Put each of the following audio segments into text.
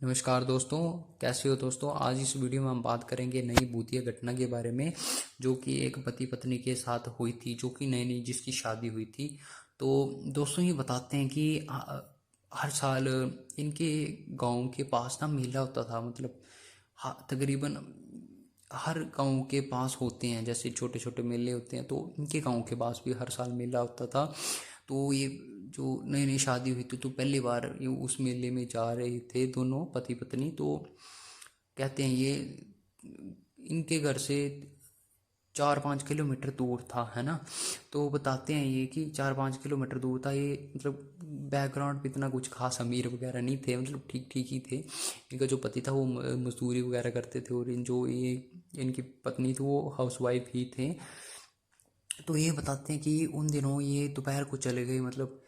नमस्कार दोस्तों, कैसे हो दोस्तों। आज इस वीडियो में हम बात करेंगे नई भूतिया घटना के बारे में, जो कि एक पति पत्नी के साथ हुई थी, जो कि नई नई जिसकी शादी हुई थी। तो दोस्तों ये बताते हैं कि हर साल इनके गांव के पास ना मेला होता था। मतलब तकरीबन हर गांव के पास होते हैं, जैसे छोटे छोटे मेले होते हैं, तो इनके गांव के पास भी हर साल मेला होता था। तो ये जो नई नई शादी हुई थी, तो पहली बार ये उस मेले में जा रहे थे दोनों पति पत्नी। तो कहते हैं ये इनके घर से 4-5 किलोमीटर दूर था, है ना। तो बताते हैं ये कि 4-5 किलोमीटर दूर था ये। मतलब बैकग्राउंड पे इतना कुछ खास अमीर वगैरह नहीं थे, मतलब ठीक ठीक ही थे। इनका जो पति था वो मजदूरी वगैरह करते थे, और इन जो ये इनकी पत्नी थी वो हाउसवाइफ ही थे। तो ये बताते हैं कि उन दिनों ये दोपहर को चले गए, मतलब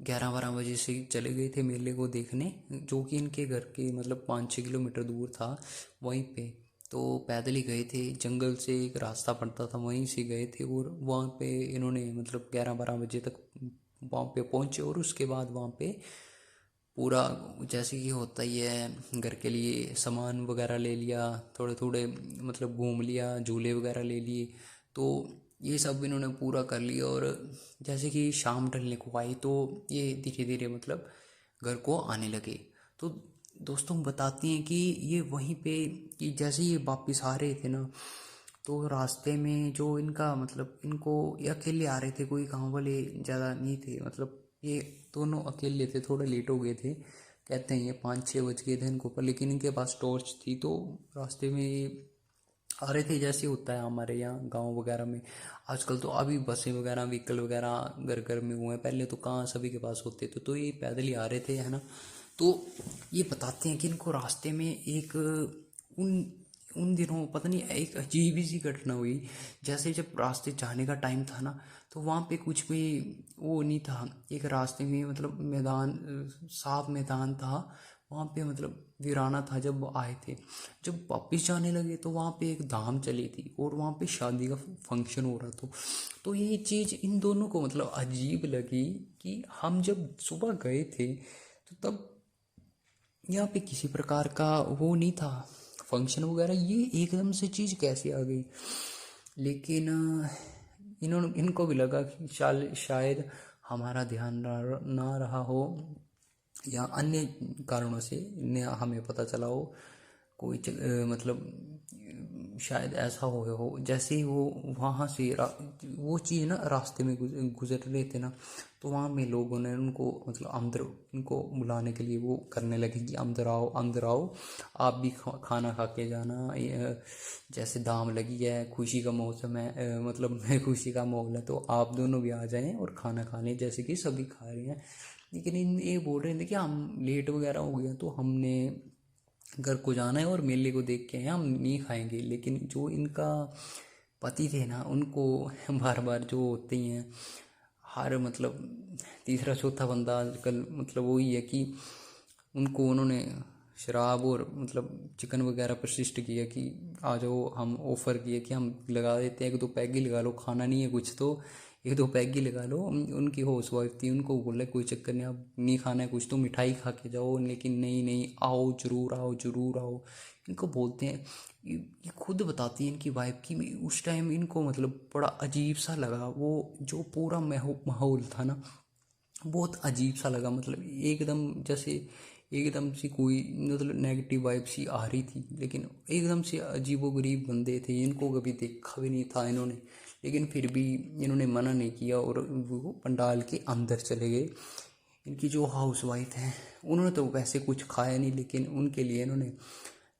11-12 बजे से चले गए थे मेले को देखने, जो कि इनके घर के मतलब 5-6 किलोमीटर दूर था वहीं पे। तो पैदल ही गए थे, जंगल से एक रास्ता पड़ता था वहीं से गए थे, और वहाँ पे इन्होंने मतलब 11-12 बजे तक वहाँ पे पहुँचे। और उसके बाद वहाँ पे पूरा जैसे कि होता ही है, घर के लिए सामान वगैरह ले लिया, थोड़े थोड़े मतलब घूम लिया, झूले वगैरह ले लिए। तो ये सब इन्होंने पूरा कर लिया, और जैसे कि शाम ढलने को आई तो ये धीरे धीरे मतलब घर को आने लगे। तो दोस्तों बताते हैं कि ये वहीं पे कि जैसे ये वापस आ रहे थे ना, तो रास्ते में जो इनका मतलब इनको ये अकेले आ रहे थे, कोई गाँव वाले ज़्यादा नहीं थे। मतलब ये दोनों अकेले थे, थोड़े लेट हो गए थे। कहते हैं ये 5-6 बज गए थे इनको, पर लेकिन इनके पास टॉर्च थी। तो रास्ते में ये आ रहे थे, जैसे होता है हमारे यहाँ गांव वगैरह में। आजकल तो अभी बसें वगैरह व्हीकल वगैरह घर घर में हुए हैं, पहले तो कहाँ सभी के पास होते थे। तो ये पैदल ही आ रहे थे, है ना। तो ये बताते हैं कि इनको रास्ते में एक उन उन दिनों पता नहीं एक अजीब ही सी घटना हुई। जैसे जब रास्ते जाने का टाइम था ना, तो वहाँ पे कुछ भी वो नहीं था। एक रास्ते में मतलब मैदान, साफ मैदान था वहाँ पे, मतलब वीराना था जब वो आए थे। जब वापिस जाने लगे तो वहाँ पे एक धाम चली थी, और वहाँ पे शादी का फंक्शन हो रहा था। तो ये चीज़ इन दोनों को मतलब अजीब लगी कि हम जब सुबह गए थे, तो तब यहाँ पे किसी प्रकार का वो नहीं था, फंक्शन वगैरह। ये एकदम से चीज़ कैसे आ गई। लेकिन इन्होंने इनको भी लगा कि शायद हमारा ध्यान ना रहा हो, या अन्य कारणों से इन्हें हमें पता चला हो। कोई मतलब शायद ऐसा हो जैसे ही वो वहाँ से वो चीज़ ना रास्ते में गुजर रहे थे ना, तो वहाँ में लोगों ने उनको मतलब अंदर उनको बुलाने के लिए वो करने लगे कि अंदर आओ अंदर आओ, आप भी खाना खा के जाना। जैसे दाम लगी है, खुशी का मौसम है, मतलब खुशी का माहौल है, तो आप दोनों भी आ जाएं और खाना खा लें, जैसे कि सभी खा रहे हैं। लेकिन इन ये बोल रहे थे कि हम लेट वगैरह हो गया, तो हमने घर को जाना है और मेले को देख के आए, हम नहीं खाएंगे। लेकिन जो इनका पति थे ना, उनको बार बार जो होते ही हैं, हर मतलब तीसरा चौथा बंदा आजकल मतलब वही है कि उनको उन्होंने शराब और मतलब चिकन वगैरह परसिस्ट किया कि आ जाओ। हम ऑफ़र किए कि हम लगा देते हैं, 1-2 पैग ही लगा लो, खाना नहीं है कुछ तो 1-2 पैग ही लगा लो। उनकी हाउस वाइफ थी, उनको बोला कोई चक्कर नहीं, आप नहीं खाना है कुछ तो मिठाई खा के जाओ। लेकिन नहीं नहीं, आओ जरूर आओ जरूर आओ, इनको बोलते हैं। ये खुद बताती है इनकी वाइफ की उस टाइम इनको मतलब बड़ा अजीब सा लगा, वो जो पूरा माहौल था ना, बहुत अजीब सा लगा। मतलब एकदम जैसे एकदम से कोई मतलब नेगेटिव वाइब सी आ रही थी। लेकिन एकदम से अजीबोगरीब बंदे थे, इनको कभी देखा भी नहीं था इन्होंने। लेकिन फिर भी इन्होंने मना नहीं किया, और वो पंडाल के अंदर चले गए। इनकी जो हाउस वाइफ हैं, उन्होंने तो वैसे कुछ खाया नहीं, लेकिन उनके लिए इन्होंने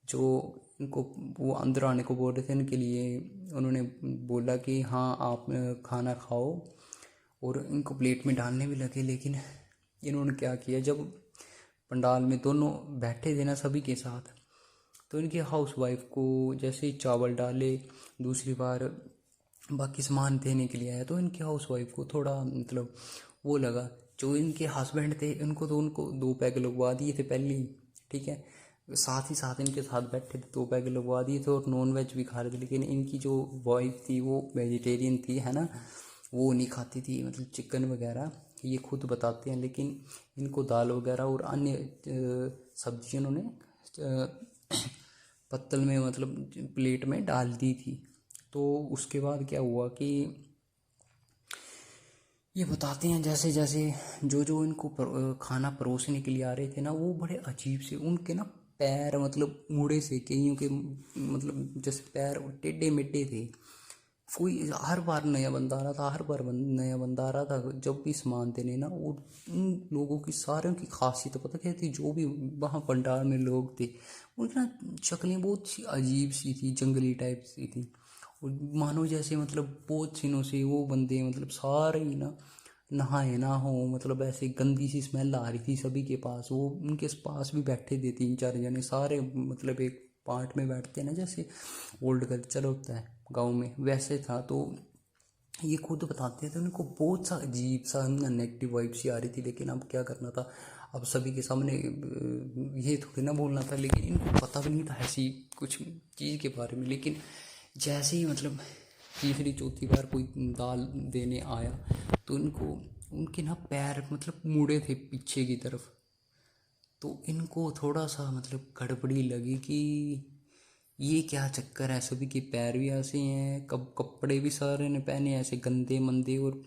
जो इनको वो अंदर आने को बोल रहे थे, उनके लिए उन्होंने बोला कि हाँ आप खाना खाओ, और इनको प्लेट में डालने भी लगे। लेकिन इन्होंने क्या किया, जब पंडाल में दोनों बैठे थे ना सभी के साथ, तो इनके हाउस वाइफ को जैसे ही चावल डाले, दूसरी बार बाकी सामान देने के लिए आया, तो इनके हाउस वाइफ को थोड़ा मतलब वो लगा। जो इनके हस्बैंड थे उनको तो उनको 2 पैग लगवा दिए थे पहले ही, ठीक है। साथ ही साथ इनके साथ बैठे थे, 2 पैग लगवा दिए थे, और नॉन वेज भी खा रहे थे। लेकिन इनकी जो वाइफ थी वो वेजिटेरियन थी, है ना, वो नहीं खाती थी मतलब चिकन वगैरह, ये खुद बताते हैं। लेकिन इनको दाल वगैरह और अन्य सब्जी उन्होंने पत्तल में मतलब प्लेट में डाल दी थी। तो उसके बाद क्या हुआ कि ये बताते हैं जैसे जैसे जो जो इनको खाना परोसने के लिए आ रहे थे ना, वो बड़े अजीब से उनके ना पैर मतलब मुड़े से कईयों के मतलब जैसे पैर टेढ़े मेढ़े थे। कोई हर बार नया बंदा आ रहा था, हर बार नया बंदा आ रहा था, जब भी सामान देने ना, वो उन लोगों की सारों की खासियत पता क्या थी, जो भी वहाँ पंडाल में लोग थे उनकी ना शक्लें बहुत सी अजीब सी थी, जंगली टाइप सी थी। और मानो जैसे मतलब बहुत दिनों से वो बंदे मतलब सारे ही ना नहाए ना हो, मतलब ऐसे गंदी सी स्मेल आ रही थी सभी के पास। वो उनके पास भी बैठे थे 3-4 जने सारे, मतलब एक पार्ट में बैठते हैं ना, जैसे ओल्ड कल्चर होता है गांव में, वैसे था। तो ये खुद बताते थे उनको बहुत सा अजीब सा नेगेटिव वाइब सी आ रही थी, लेकिन अब क्या करना था, अब सभी के सामने ये थोड़ी ना बोलना था। लेकिन इनको पता भी नहीं था ऐसी कुछ चीज़ के बारे में। लेकिन जैसे ही मतलब तीसरी चौथी बार कोई दाल देने आया, तो इनको उनके ना पैर मतलब मुड़े थे पीछे की तरफ। तो इनको थोड़ा सा मतलब गड़बड़ी लगी कि ये क्या चक्कर है, सभी के पैर भी ऐसे हैं, कब कपड़े भी सारे ने पहने ऐसे गंदे मंदे, और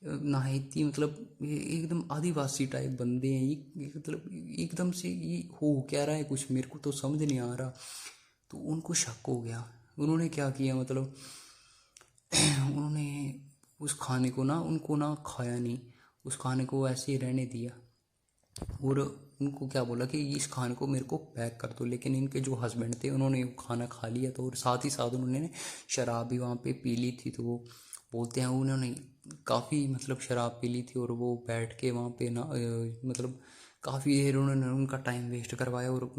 नाहिती मतलब ये एकदम आदिवासी टाइप बंदे हैं ये मतलब एकदम से ये हो क्या रहा है, कुछ मेरे को तो समझ नहीं आ रहा। तो उनको शक हो गया। उन्होंने क्या किया, मतलब उन्होंने उस खाने को ना, उनको ना खाया नहीं, उस खाने को ऐसे ही रहने दिया। और उनको क्या बोला कि इस खाने को मेरे को पैक कर दो। लेकिन इनके जो हस्बैंड थे उन्होंने वो खाना खा लिया। तो और साथ ही साथ उन्होंने शराब भी वहाँ पे पी ली थी। तो वो बोलते हैं उन्होंने काफ़ी मतलब शराब पी ली थी, और वो बैठ के वहाँ पे ना मतलब काफ़ी देर उन्होंने उनका टाइम वेस्ट करवाया, और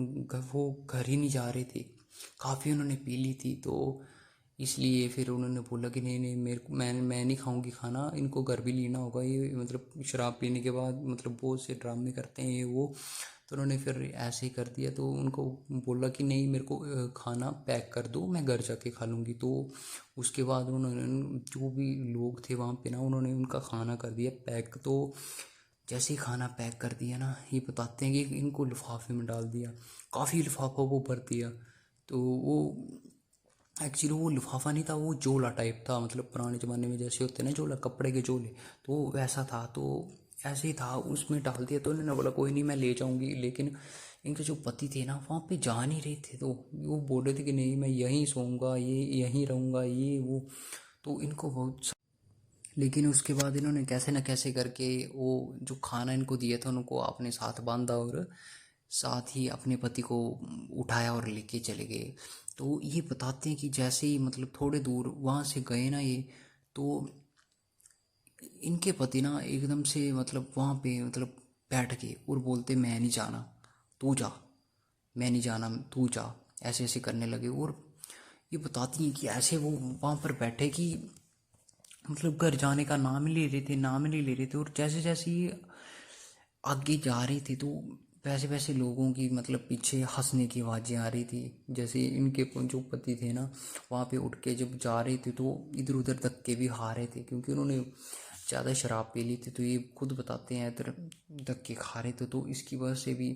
वो घर ही नहीं जा रहे थे, काफ़ी उन्होंने पी ली थी। तो इसलिए फिर उन्होंने बोला कि नहीं नहीं, मेरे को मैं नहीं खाऊंगी खाना, इनको घर भी लेना होगा, ये मतलब शराब पीने के बाद मतलब बहुत से ड्रामे करते हैं ये वो। तो उन्होंने फिर ऐसे ही कर दिया। तो उनको बोला कि नहीं, मेरे को खाना पैक कर दो, मैं घर जाके खा लूँगी। तो उसके बाद उन्होंने जो भी लोग थे वहाँ पे ना, उन्होंने उनका खाना कर दिया पैक। तो जैसे ही खाना पैक कर दिया ना, ये बताते हैं कि इनको लिफाफे में डाल दिया, काफ़ी लिफाफा वो भर दिया। तो वो एक्चुअली वो लिफाफा नहीं था, वो झोला टाइप था, मतलब पुराने ज़माने में जैसे होते हैं ना झोला, कपड़े के झोले, तो वो वैसा था। तो ऐसे ही था, उसमें डाल दिया। तो उन्होंने बोला कोई नहीं, मैं ले जाऊंगी। लेकिन इनके जो पति थे ना वहाँ पे जा नहीं रहे थे। तो वो बोल रहे थे कि नहीं, मैं यहीं सोऊंगा, ये यहीं रहूँगा, ये वो। तो इनको बहुत, लेकिन उसके बाद इन्होंने कैसे न कैसे करके वो जो खाना इनको दिया था उनको अपने साथ बांधा, और साथ ही अपने पति को उठाया और लेके चले गए। तो ये बताते हैं कि जैसे ही मतलब थोड़े दूर वहाँ से गए ना ये, तो इनके पति ना एकदम से मतलब वहाँ पे मतलब बैठ के और बोलते मैं नहीं जाना, तू जा, मैं नहीं जाना, तू जा, ऐसे ऐसे करने लगे। और ये बताती हैं कि ऐसे वो वहाँ पर बैठे कि मतलब घर जाने का नाम ही ले रहे थे, नाम ही नहीं ले रहे थे। और जैसे जैसे ये आगे जा रहे थे, तो वैसे वैसे लोगों की मतलब पीछे हंसने की आवाज़ें आ रही थी। जैसे इनके जो पति थे ना, वहाँ पे उठ के जब जा रहे थे, तो इधर उधर धक्के भी खा रहे थे, क्योंकि उन्होंने ज़्यादा शराब पी ली थी। तो ये खुद बताते हैं इधर धक्के खा रहे थे, तो इसकी वजह से भी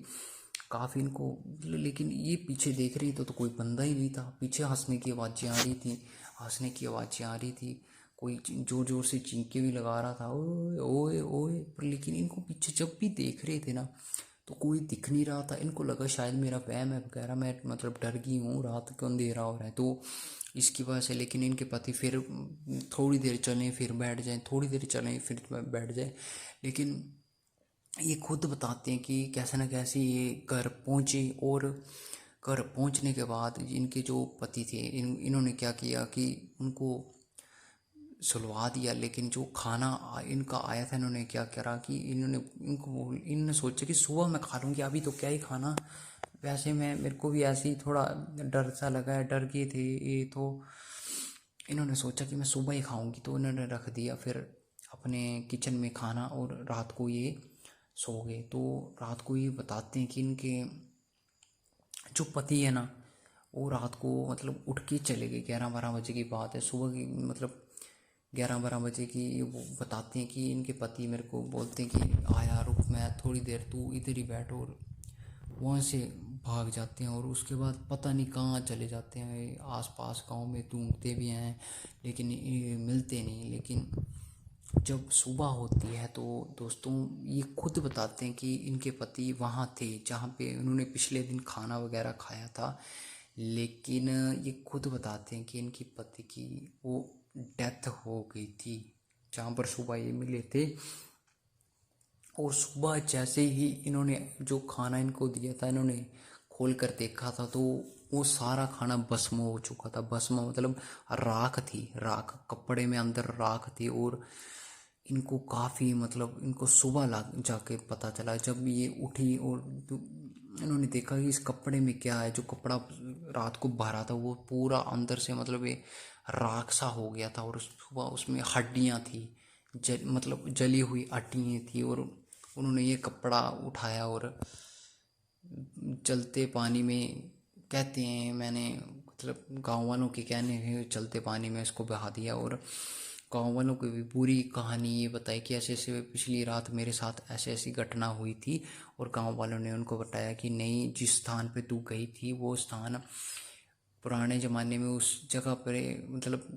काफ़ी इनको, लेकिन ये पीछे देख रही तो कोई बंदा ही नहीं था। पीछे हंसने की आवाज़ें आ रही थी, हंसने की आवाज़ें आ रही थी, कोई जोर जोर से चींके भी लगा रहा था, ओए ओए ओए। पर लेकिन इनको पीछे जब भी देख रहे थे ना, तो कोई दिख नहीं रहा था। इनको लगा शायद मेरा वहम है वगैरह, मैं मतलब डर गई हूँ, रात को अंधेरा हो रहा है, तो इसकी वजह से। लेकिन इनके पति फिर थोड़ी देर चलें फिर बैठ जाएं, थोड़ी देर चलें फिर बैठ जाएं। लेकिन ये खुद बताते हैं कि कैसे न कैसे ये घर पहुँचे। और घर पहुँचने के बाद इनके जो पति थे, इन्होंने क्या किया कि उनको सुलवा दिया। लेकिन जो खाना इनका आया था, इन्होंने क्या करा कि इन्होंने सोचा कि सुबह मैं खा लूँगी, अभी तो क्या ही खाना। वैसे मैं, मेरे को भी ऐसे ही थोड़ा डर सा लगा है, डर गए थे ये। तो इन्होंने सोचा कि मैं सुबह ही खाऊंगी, तो इन्होंने रख दिया फिर अपने किचन में खाना, और रात को ये सो गए। तो रात को ये बताते हैं कि इनके जो पति है ना, वो रात को मतलब उठ के चले गए। 11-12 बजे की बात है, सुबह की मतलब 11-12 बजे की। वो बताते हैं कि इनके पति मेरे को बोलते हैं कि आया रुक, मैं थोड़ी देर, तू इधर ही बैठ। और वहाँ से भाग जाते हैं और उसके बाद पता नहीं कहाँ चले जाते हैं, आसपास गांव में ढूंढते भी हैं लेकिन ये मिलते नहीं। लेकिन जब सुबह होती है तो दोस्तों ये खुद बताते हैं कि इनके पति वहाँ थे जहाँ पे उन्होंने पिछले दिन खाना वगैरह खाया था। लेकिन ये खुद बताते हैं कि इनकी पति की वो डेथ हो गई थी जहाँ पर सुबह ये मिले थे। और सुबह जैसे ही इन्होंने जो खाना इनको दिया था, इन्होंने खोल कर देखा था तो वो सारा खाना भस्म हो चुका था। भस्म मतलब राख थी, राख कपड़े में अंदर राख थी। और इनको काफ़ी मतलब इनको सुबह लग जाके पता चला जब ये उठी और इन्होंने देखा कि इस कपड़े में क्या है। जो कपड़ा रात को भरा था वो पूरा अंदर से मतलब ये राख सा हो गया था और सुबह उसमें हड्डियाँ थी, मतलब जली हुई हड्डियाँ थी। और उन्होंने ये कपड़ा उठाया और चलते पानी में, कहते हैं मैंने मतलब गांव वालों के कहने हैं, चलते पानी में इसको बहा दिया। और गांव वालों को भी पूरी कहानी ये बताई कि ऐसे ऐसे पिछली रात मेरे साथ ऐसी ऐसी घटना हुई थी। और गांव वालों ने उनको बताया कि नहीं, जिस स्थान पे तू गई थी वो स्थान पुराने ज़माने में उस जगह पर मतलब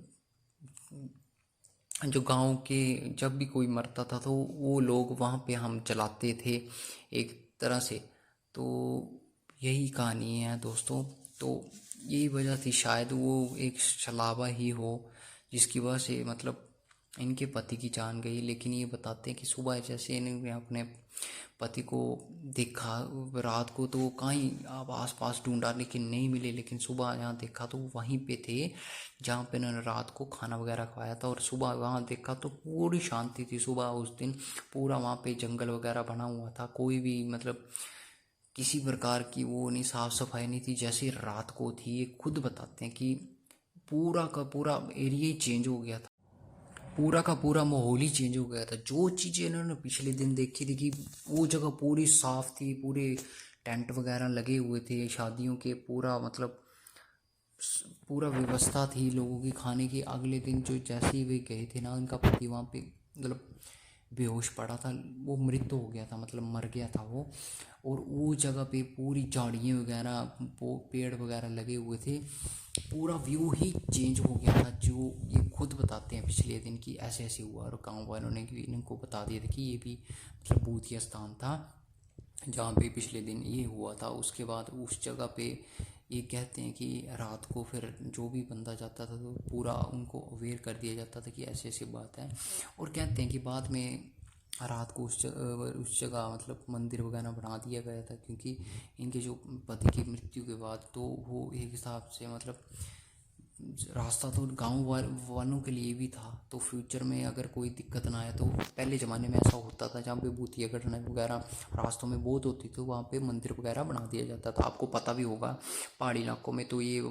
जो गांव के जब भी कोई मरता था तो वो लोग वहाँ पे हम जलाते थे एक तरह से। तो यही कहानी है दोस्तों। तो यही वजह थी शायद वो एक छलावा ही हो जिसकी वजह से मतलब इनके पति की जान गई। लेकिन ये बताते हैं कि सुबह जैसे इन्होंने अपने पति को देखा रात को तो कहीं अब आस पास ढूंढा लेकिन नहीं मिले। लेकिन सुबह जहाँ देखा तो वहीं पे थे जहाँ पे उन्होंने रात को खाना वगैरह खाया था। और सुबह वहाँ देखा तो पूरी शांति थी। सुबह उस दिन पूरा वहाँ पे जंगल वगैरह बना हुआ था, कोई भी मतलब किसी प्रकार की वो नहीं, साफ सफाई नहीं थी जैसे रात को थी। ये खुद बताते हैं कि पूरा का पूरा एरिया ही चेंज हो गया था, पूरा का पूरा माहौल ही चेंज हो गया था। जो चीज़ें इन्होंने पिछले दिन देखी थी कि वो जगह पूरी साफ थी, पूरे टेंट वगैरह लगे हुए थे शादियों के, पूरा मतलब पूरा व्यवस्था थी लोगों की खाने की। अगले दिन जो जैसे ही वे गए थे ना, उनका पति वहाँ पे मतलब बेहोश पड़ा था, वो मृत हो गया था, मतलब मर गया था वो। और वो जगह पे पूरी झाड़ियाँ वगैरह पेड़ वगैरह लगे हुए थे, पूरा व्यू ही चेंज हो गया था। जो ये खुद बताते हैं पिछले दिन कि ऐसे ऐसे हुआ। और गाँव वालों ने भी इनको बता दिया था कि ये भी मतलब भूतिया स्थान था जहाँ पे पिछले दिन ये हुआ था। उसके बाद उस जगह पे ये कहते हैं कि रात को फिर जो भी बंदा जाता था तो पूरा उनको अवेयर कर दिया जाता था कि ऐसी ऐसी बात है। और कहते हैं कि बाद में रात को उस जगह मतलब मंदिर वगैरह बना दिया गया था, क्योंकि इनके जो पति की मृत्यु के बाद तो वो एक हिसाब से मतलब रास्ता तो गांव वालों के लिए भी था। तो फ्यूचर में अगर कोई दिक्कत ना आए, तो पहले ज़माने में ऐसा होता था जहाँ पे भूतिया घटना वगैरह रास्तों में बहुत होती थी, वहाँ पे मंदिर वगैरह बना दिया जाता था। आपको पता भी होगा पहाड़ी इलाकों में तो ये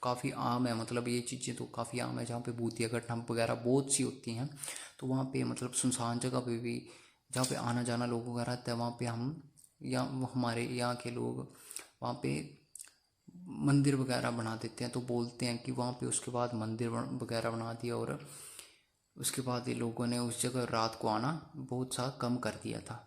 काफ़ी आम है, मतलब ये चीज़ें तो काफ़ी आम है। जहाँ पे भूतिया घटना वगैरह बहुत सी होती हैं तो वहाँ पे मतलब सुनसान जगह पे भी जहाँ पे आना जाना लोगों का रहता है, वहाँ पे हम या हमारे यहाँ के लोग वहाँ पे मंदिर वगैरह बना देते हैं। तो बोलते हैं कि वहाँ पे उसके बाद मंदिर वगैरह बना दिया और उसके बाद ये लोगों ने उस जगह रात को आना बहुत सा कम कर दिया था।